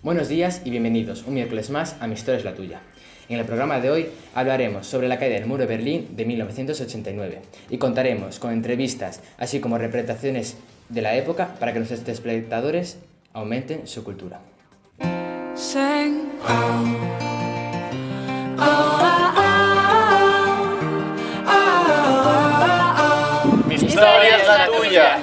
Buenos días y bienvenidos un miércoles más a Mi Historia es la Tuya. En el programa de hoy hablaremos sobre la caída del muro de Berlín de 1989 y contaremos con entrevistas así como representaciones de la época para que nuestros espectadores aumenten su cultura. Mi historia es la tuya.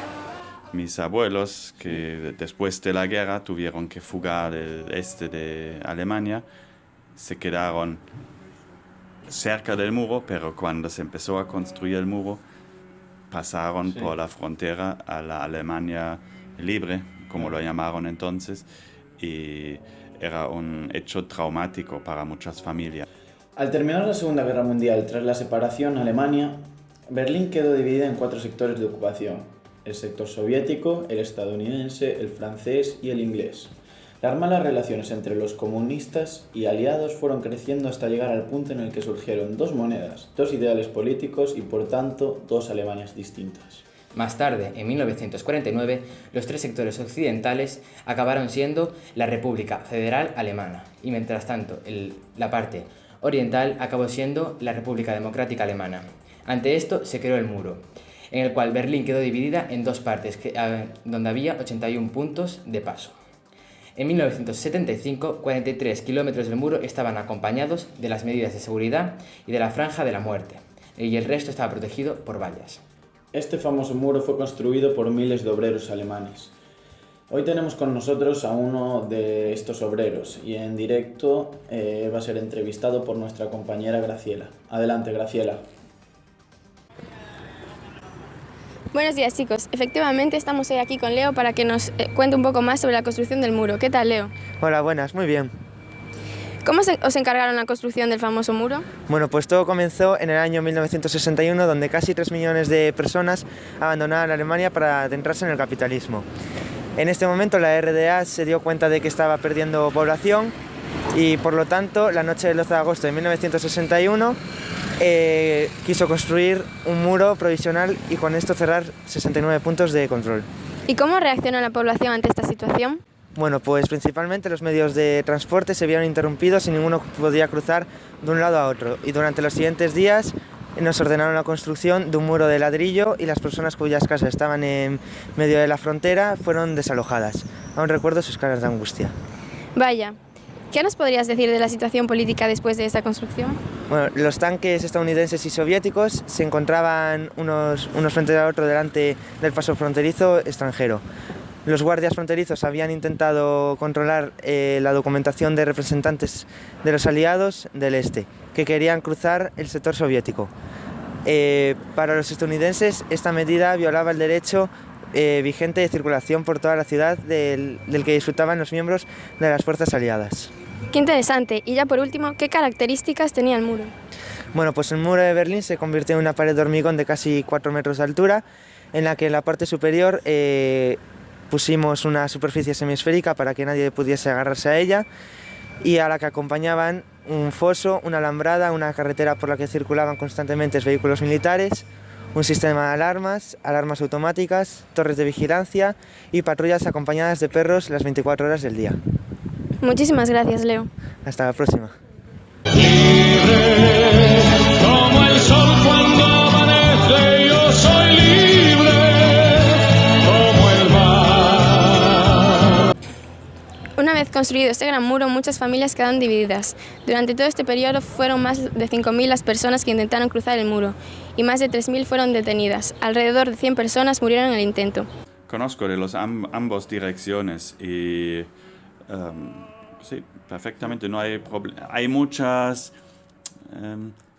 Mis abuelos, que después de la guerra tuvieron que fugar del este de Alemania, se quedaron cerca del muro, pero cuando se empezó a construir el muro, pasaron por la frontera a la Alemania libre, como lo llamaron entonces, y era un hecho traumático para muchas familias. Al terminar la Segunda Guerra Mundial, tras la separación Alemania, Berlín quedó dividida en 4 sectores de ocupación: el sector soviético, el estadounidense, el francés y el inglés. Las malas relaciones entre los comunistas y aliados fueron creciendo hasta llegar al punto en el que surgieron dos monedas, dos ideales políticos y por tanto dos Alemanias distintas. Más tarde, en 1949, los 3 sectores occidentales acabaron siendo la República Federal Alemana y mientras tanto la parte oriental acabó siendo la República Democrática Alemana. Ante esto se creó el muro, en el cual Berlín quedó dividida en 2 partes, donde había 81 puntos de paso. En 1975, 43 kilómetros del muro estaban acompañados de las medidas de seguridad y de la franja de la muerte, y el resto estaba protegido por vallas. Este famoso muro fue construido por miles de obreros alemanes. Hoy tenemos con nosotros a uno de estos obreros y en directo va a ser entrevistado por nuestra compañera Graciela. Adelante, Graciela. Buenos días, chicos. Efectivamente estamos hoy aquí con Leo para que nos cuente un poco más sobre la construcción del muro. ¿Qué tal, Leo? Hola, buenas, muy bien. ¿Cómo os encargaron la construcción del famoso muro? Bueno, pues todo comenzó en el año 1961, donde casi 3 millones de personas abandonaron Alemania para adentrarse en el capitalismo. En este momento la RDA se dio cuenta de que estaba perdiendo población y por lo tanto la noche del 12 de agosto de 1961 quiso construir un muro provisional y con esto cerrar 69 puntos de control. ¿Y cómo reaccionó la población ante esta situación? Bueno, pues principalmente los medios de transporte se vieron interrumpidos y ninguno podía cruzar de un lado a otro. Y durante los siguientes días nos ordenaron la construcción de un muro de ladrillo y las personas cuyas casas estaban en medio de la frontera fueron desalojadas. Aún recuerdo sus caras de angustia. Vaya. ¿Qué nos podrías decir de la situación política después de esta construcción? Bueno, los tanques estadounidenses y soviéticos se encontraban unos frente a otro delante del paso fronterizo extranjero. Los guardias fronterizos habían intentado controlar la documentación de representantes de los aliados del este, que querían cruzar el sector soviético. Para los estadounidenses, esta medida violaba el derecho vigente de circulación por toda la ciudad del que disfrutaban los miembros de las fuerzas aliadas. Qué interesante. Y ya por último, ¿qué características tenía el muro? Bueno, pues el muro de Berlín se convirtió en una pared de hormigón de casi 4 metros de altura, en la que en la parte superior pusimos una superficie semiesférica para que nadie pudiese agarrarse a ella y a la que acompañaban un foso, una alambrada, una carretera por la que circulaban constantemente vehículos militares, un sistema de alarmas, alarmas automáticas, torres de vigilancia y patrullas acompañadas de perros las 24 horas del día. Muchísimas gracias, Leo. Hasta la próxima. Como el sol cuando amanece, yo soy libre como el mar. Una vez construido este gran muro, muchas familias quedaron divididas. Durante todo este periodo fueron más de 5.000 las personas que intentaron cruzar el muro y más de 3.000 fueron detenidas. Alrededor de 100 personas murieron en el intento. Conozco de los ambas direcciones y sí, perfectamente, no hay problema. Hay muchas...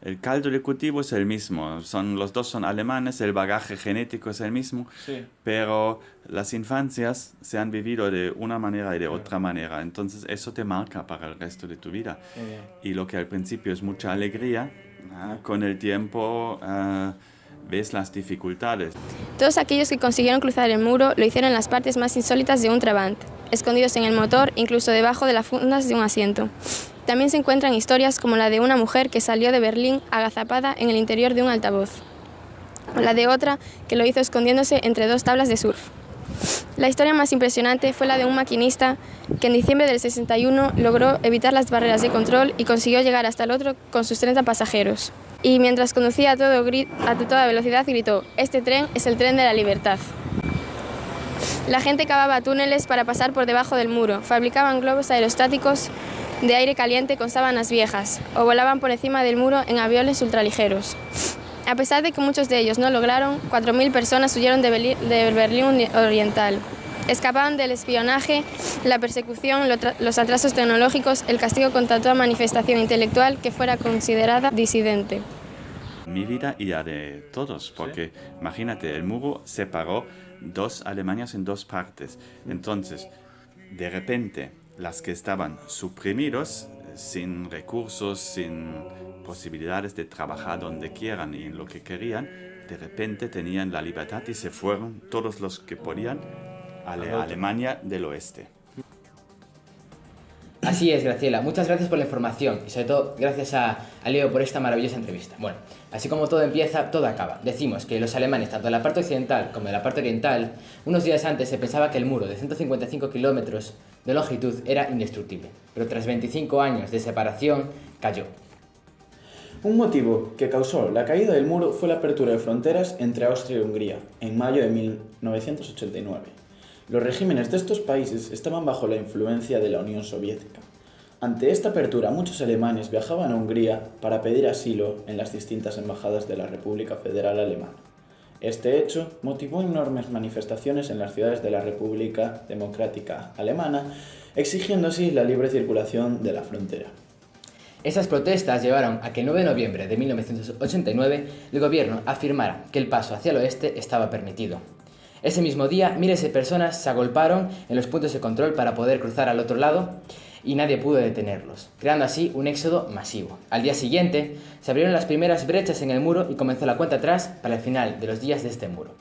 el caldo de cultivo es el mismo, los dos son alemanes, el bagaje genético es el mismo, sí, pero las infancias se han vivido de una manera y de otra manera, entonces eso te marca para el resto de tu vida. Y lo que al principio es mucha alegría, con el tiempo ves las dificultades. Todos aquellos que consiguieron cruzar el muro lo hicieron en las partes más insólitas de un Trabant, escondidos en el motor, incluso debajo de las fundas de un asiento. También se encuentran historias como la de una mujer que salió de Berlín agazapada en el interior de un altavoz, o la de otra que lo hizo escondiéndose entre 2 tablas de surf. La historia más impresionante fue la de un maquinista que en diciembre del 61 logró evitar las barreras de control y consiguió llegar hasta el otro con sus 30 pasajeros. Y mientras conducía a toda velocidad gritó: "Este tren es el tren de la libertad". La gente cavaba túneles para pasar por debajo del muro, fabricaban globos aerostáticos de aire caliente con sábanas viejas o volaban por encima del muro en aviones ultraligeros. A pesar de que muchos de ellos no lograron, 4.000 personas huyeron de Berlín Oriental. Escapaban del espionaje, la persecución, los atrasos tecnológicos, el castigo contra toda manifestación intelectual que fuera considerada disidente. Mi vida y la de todos, porque imagínate, el muro separó dos Alemanias en dos partes. Entonces, de repente, las que estaban suprimidos, sin recursos, sin posibilidades de trabajar donde quieran y en lo que querían, de repente tenían la libertad y se fueron todos los que podían a la Alemania del oeste. Así es, Graciela. Muchas gracias por la información y sobre todo gracias a Leo por esta maravillosa entrevista. Bueno, así como todo empieza, todo acaba. Decimos que los alemanes, tanto de la parte occidental como de la parte oriental, unos días antes se pensaba que el muro de 155 kilómetros de longitud era indestructible, pero tras 25 años de separación cayó. Un motivo que causó la caída del muro fue la apertura de fronteras entre Austria y Hungría en mayo de 1989. Los regímenes de estos países estaban bajo la influencia de la Unión Soviética. Ante esta apertura, muchos alemanes viajaban a Hungría para pedir asilo en las distintas embajadas de la República Federal Alemana. Este hecho motivó enormes manifestaciones en las ciudades de la República Democrática Alemana, exigiendo así la libre circulación de la frontera. Esas protestas llevaron a que el 9 de noviembre de 1989 el gobierno afirmara que el paso hacia el oeste estaba permitido. Ese mismo día, miles de personas se agolparon en los puntos de control para poder cruzar al otro lado y nadie pudo detenerlos, creando así un éxodo masivo. Al día siguiente, se abrieron las primeras brechas en el muro y comenzó la cuenta atrás para el final de los días de este muro.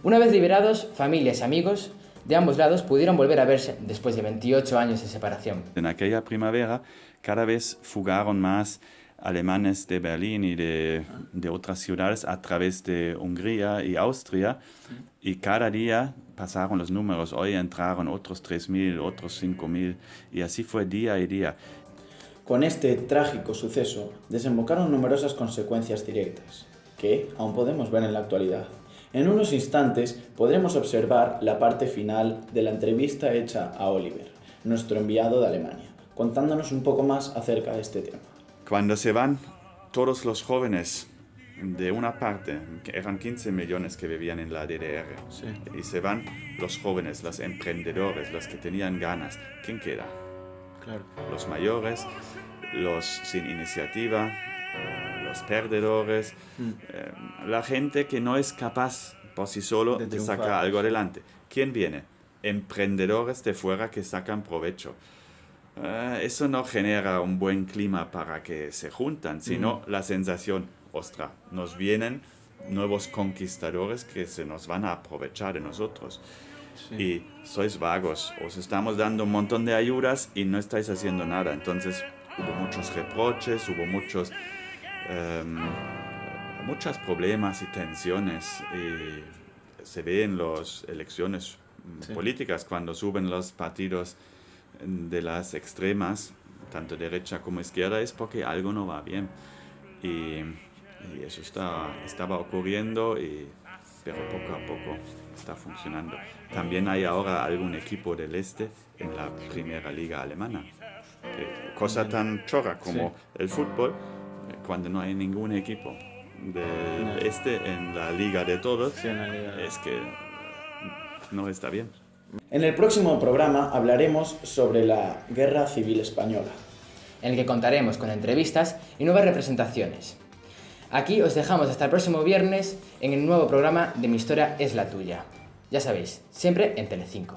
Una vez liberados, familias y amigos de ambos lados pudieron volver a verse después de 28 años de separación. En aquella primavera, cada vez fugaron más alemanes de Berlín y de otras ciudades a través de Hungría y Austria, y cada día pasaron los números. Hoy entraron otros 3.000, otros 5.000, y así fue día y día. Con este trágico suceso desembocaron numerosas consecuencias directas, que aún podemos ver en la actualidad. En unos instantes podremos observar la parte final de la entrevista hecha a Oliver, nuestro enviado de Alemania, contándonos un poco más acerca de este tema. Cuando se van todos los jóvenes de una parte, que eran 15 millones que vivían en la DDR, Sí. y se van los jóvenes, los emprendedores, los que tenían ganas, ¿quién queda? Claro. Los mayores, los sin iniciativa, los perdedores, la gente que no es capaz por sí solo de triunfar. sacar algo adelante. ¿Quién viene? Emprendedores de fuera que sacan provecho. Eso no genera un buen clima para que se juntan, sino la sensación, ostras, nos vienen nuevos conquistadores que se nos van a aprovechar de nosotros. Sí. Y sois vagos, os estamos dando un montón de ayudas y no estáis haciendo nada. Entonces hubo muchos reproches, hubo muchos problemas y tensiones, y se ve en las elecciones políticas cuando suben los partidos de las extremas, tanto derecha como izquierda, es porque algo no va bien, y eso estaba ocurriendo, pero poco a poco está funcionando. También hay ahora algún equipo del este en la primera liga alemana, cosa tan chorra como el fútbol, cuando no hay ningún equipo del este en la liga de todos, es que no está bien. En el próximo programa hablaremos sobre la Guerra Civil Española, en el que contaremos con entrevistas y nuevas representaciones. Aquí os dejamos hasta el próximo viernes en el nuevo programa de Mi Historia es la Tuya. Ya sabéis, siempre en Telecinco.